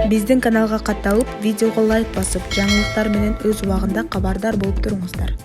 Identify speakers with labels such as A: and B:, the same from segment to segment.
A: Биздин каналга катталып, видеого лайк басып, жаңылыктар менен өз убагында кабардар болуп туруңуздар.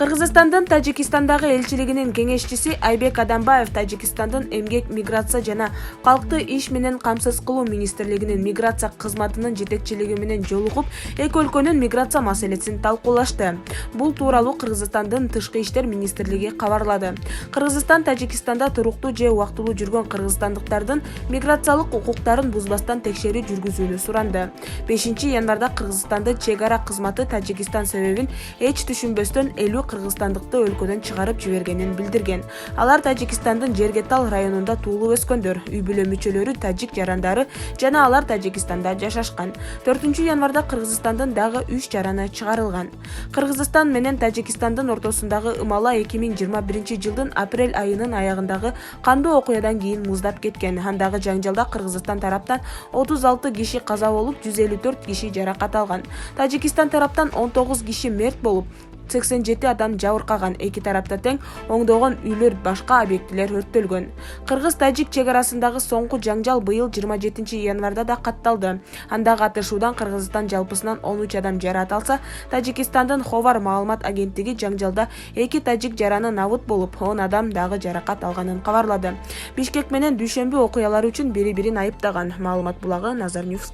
A: Кыргызстандын Тажикистандагы элчилигинин кеңешчиси Айбек Адамбаев Тажикстандын эмгек, миграция жана калкты иш менен камсыз кылуу министрлигинин миграция кызматынын жетекчилиги менен жолугуп, эки өлкөнүн миграция маселесин талкуулашты. Бул тууралуу Кыргызстандын тышкы иштер министрлиги кабарлады. Кыргызстан Тажикстанда туруктуу же убактылуу жүргөн кыргызстандыктардын миграциялык укуктарын бузбастан текшерүү жүргүзүүнү суранды. 5-январда Кыргызстандын чек ара кызматы Тажикстан себебин эч түшүнбөстөн 50 кыргызстандыкты өлкөдөн чыгарып жибергенин билдирген. Алар Тажикстандын Жергетал районунда туулуп өскөндөр, үй бүлө мүчөлөрү тажик жарандары жана алар Тажикстанда жашашкан. 4-январда Кыргызстандын дагы 3 жараны чыгарылган. Кыргызстан менен Тажикстандын ортосундагы ымала 2021-жылдын апрель айынын аягындагы кандуу окуядан кийин муздап кеткен. Андагы жаңжалда Кыргызстан тараптан 36 киши каза болуп, 154 киши жаракат алган. Тажикстан тараптан 19 киши мерт болуп, 87 адам жабыркаган. Эки тарапта тең оңдогон үйлөр, башка объектилер өрттөлгөн. Кыргыз-тажик чек арасындагы соңку жаңжал быйыл 27-январда да катталды. Андагы атышуудан Кыргызстан жалпысынан 13 адам жаракат алса, Тажикстандын Ховар маалымат агенттиги жаңжалда 2 тажик жараны набыт болуп, 10 адам дагы жаракат алганын кабарлады. Бишкек менен Дүйшөмбү окуялары үчүн бири-бирин айыптаган. Маалымат булагы Nazar News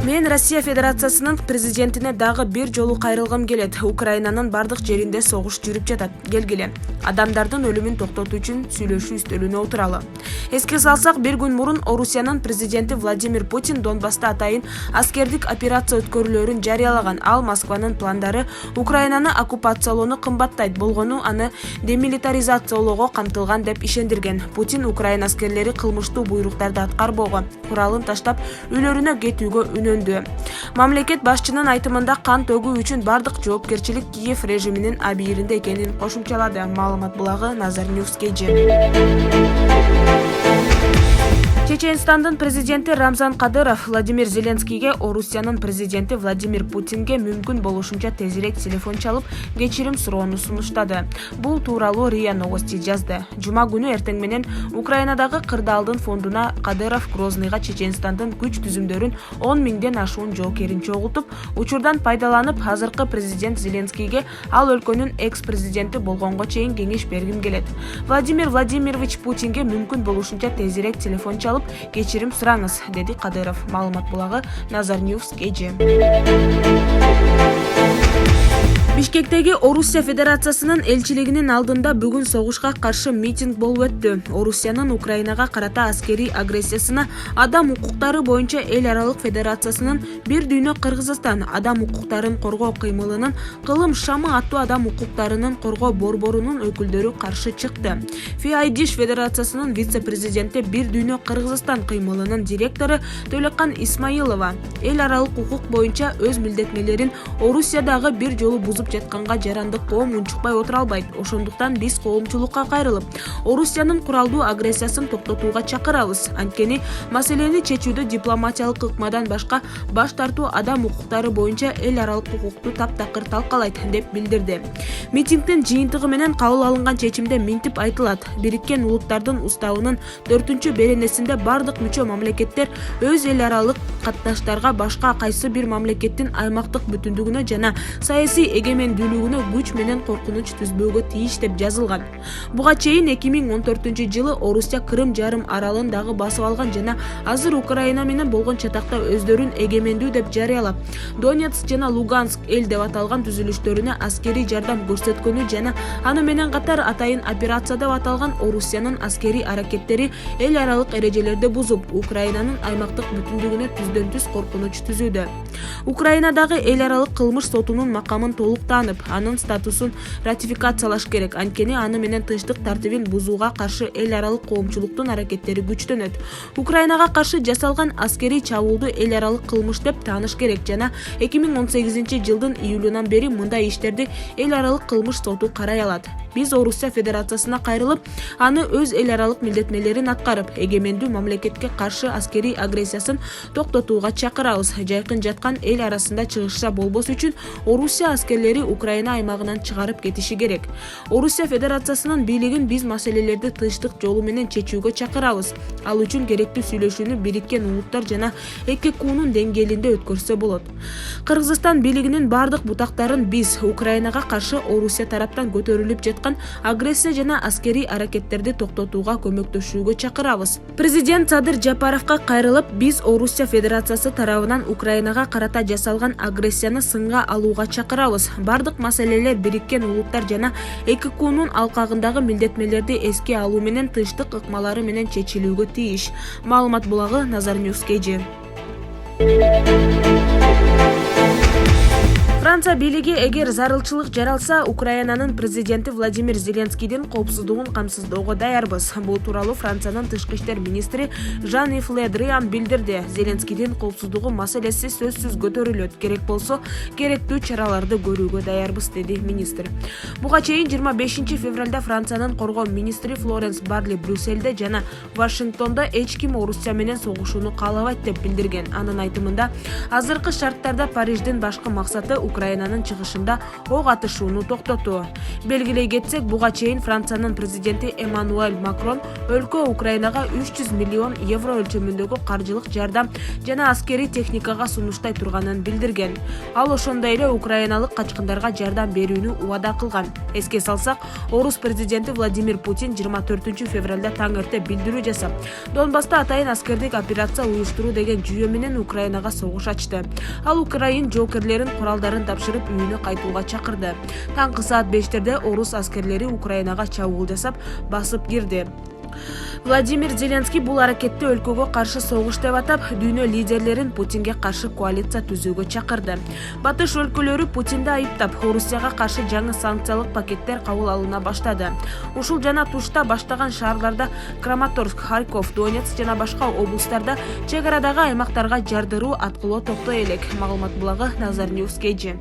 A: Мен Россия Федерациясынын президентине дагы бир жолу кайрылгым келет. Украинанын бардык жеринде согуш жүрүп жатат. Келгиле. Адамдардын өлүмүн токтотуу үчүн сүйлөшүү үстөлүнө отуралы. Эске салсак, бир күн мурун Орусиянын президенти Владимир Путин Донбасста атайын аскердик операция өткөрүлөрүн жарыялаган. Ал Москванын пландары Украинаны оккупациялоону кымбаттайт болгону аны демилитаризациялоого камтылган деп ишендирген. Путин Украина аскерлери кылмыштуу буйруктарды аткарбоого, куралын таштап үйлөрүнө кетүүгө үнөндү. Мамлекет башчынын айтымында кан төгүү үчүн бардык жоопкерчилик Киев режиминин абийиринде экенин кошумчалады. Маалымат булагы Nazar News Чеченстандын президенти Рамзан Кадыров Владимир Зеленскийге Орусиянын президенти Владимир Путинге мүмкүн болушунча тезирээк телефон чалып, кечирим суроону сунуштады. Бул тууралуу РИА Новости жазды. Жума күнү эртең менен Украинадагы кырдаалдын фондуна Кадыров Грозныйга Чеченстандын күч түзүмдөрүн 10 миңден ашуун жоокерин чогултуп, учурдан пайдаланып, азыркы президент Зеленскийге ал өлкөнүн экс-президенти болгонго чейин кеңеш бергим келет. Владимир Владимирович Путинге мүмкүн болушунча тезирээк телефон чалып, кечирим сураңыз, деди Кадыров. Маалымат булагы Nazar News Бишкектеги Орусия Федерациясынын элчилигинин алдында бүгүн согушка каршы митинг болуп өттү. Орусиянын Украинага карата аскерий агрессиясына адам укуктары боюнча эл аралык федерациясынын бир дүйнө Кыргызстан адам укуктарын коргоо кыймылынын кылым шамы аттуу адам укуктарынын коргоо борборунун өкүлдөрү каршы чыкты. ФИАЙДИШ Федерациясынын вице-президенти бир дүйнө Кыргызстан кыймылынын директору Төлекан Исмаилова эл аралык укук боюнча өз милдеттенмелерин Орусиядагы бир жолу бузуп жатканга жарандык коом унчукпай отура албайт. Ошондуктан биз коомчулукка кайрылып, Орусиянын куралдуу агрессиясын токтотууга чакырабыз. Анткени маселени чечүүдө дипломатиялык ыкмадан башка баш тартуу адам укуктары боюнча эл аралык укукту таптакыр талкалайт, деп билдирди. Митингдин жыйынтыгы менен кабыл алынган чечимде минтип айтылат. Бириккен Улуттардын уставынын 4-беренесинде бардык мүчө мамлекеттер өз эл аралык катташтарга башка кайсы бир мамлекеттин аймактык бүтүндүгүнө жана саясий эгемендүүлүгүнө күч менен коркунуч түзбөөгө тийиш деп жазылган. Буга чейин 2014-жылы Орусия Крым жарым аралын дагы басып алган жана азыр Украина менен болгон чатакта өздөрүн эгемендүү деп жарыялап, Донецк жана Луганск эл деп аталган түзүлүштөрүнө аскерий жардам көрсөткөнү жана аны менен катар атайын операция деп аталган Орусиянын аскерий аракеттери эл аралык эрежелерди бузуп, Украинанын аймактык бүтүндүгүнө түздөн-түз коркунуч түзүүдө. Украинадагы эл аралык кылмыш сотунун макамын толук таанып, анын статусун ратификациялаш керек. Анткени аны менен тынчтык тартибин бузууга каршы эл аралык коомчулуктун аракеттери күчтөнөт. Украинага каршы жасалган аскерий чабуулду эл аралык кылмыш деп тааныш керек жана 2018-жылдын июлунан бери мындай иштерди эл аралык кылмыш соту карай алат. биз Орусия Федерациясына кайрылып, аны өз эл аралык милдеттенмелерин аткарып, эгемендүү мамлекетке каршы аскерий агрессиясын токтотууга чакырабыз. Жайкын жаткан эл арасында чыгышса болбос үчүн Орусия аскерлери Украина аймагынан чыгарып кетиши керек. Орусия Федерациясынын бийлигин биз маселелерди тынчтык жолу менен чечүүгө чакырабыз. Ал үчүн керектүү сүйлөшүүнү Бириккен Улуттар жана ЭККУнун деңгээлинде өткөрсө болот. Кыргызстан бийлигинин бардык бутактарын биз Украинага каршы Орусия тараптан көтөрүлүп жаткан агрессия жана аскерий аракеттерди токтотууга көмөктөшүүгө чакырабыз. Президент Садыр Жапаровго кайрылып, биз Орусия Федерациясы тарабынан Украинага карата жасалган агрессияны сынга алууга чакырабыз. Бардык маселелер Бириккен Улуттар жана ЭККУнун алкагындагы милдеттенмелерди эске алуу менен тынчтык ыкмалары менен чечилүүгө тийиш. Маалымат булагы Назар Ньюс KG. Франция бийлиги эгер зарылчылык жаралса, Украинанын президенти Владимир Зеленскийдин коопсуздугун камсыздоого даярбыз. Бул тууралуу Франциянын тышкы иштер министри Жан-Ив Ле Дриан билдирди. Зеленскийдин коопсуздугу маселеси сөзсүз көтөрүлөт. Керек болсо, керектүү чараларды көрүүгө даярбыз, деди министр. Буга чейин 25 февралда Франциянын коргоо министри Флоренс Парли Брюссельде жана Вашингтондо эч ким Орусия менен согушууну каалабайт деп билдирген. Анын айтымында, азыркы шарттарда Париждин башкы максаты Украинанын чыгышында ок атышууну токтотуу. Белгилей кетсек, буга чейин Франциянын президенти Эммануэль Макрон өлкө Украинага 300 миллион евро өлчөмүндөгү каржылык жардам жана аскерий техникага сунуштай турганын билдирген. Ал ошондой эле украиналык качкындарга жардам берүүнү убада кылган. Эске салсак, Орус президенти Владимир Путин 24 февралда таң эрте билдирүү жасап, Донбасста атайын аскердик операция уюштуруу деген жүйө менен Украинага согуш ачты. Ал Украин жоокерлерин куралдарын тапшырып үйүнө кайтууга чакырды. Таңкы саат 5-терде орус аскерлери Украинага чабуул жасап, басып кирди. Владимир Зеленский бул аракетти өлкөгө каршы согуш деп атап, дүйнө лидерлерин Путинге каршы коалиция түзүүгө чакырды. Батыш өлкөлөрү Путинди айыптап, Орусияга каршы жаңы санкциялык пакеттер кабыл алына баштады. Ушул жана тушта баштаган шаарларда Краматорск, Харьков, Донецк жана башка облустарда чек арадагы аймактарга жардыруу аткылоо топтой элек. Маалымат булагы Назар Ньюс KG.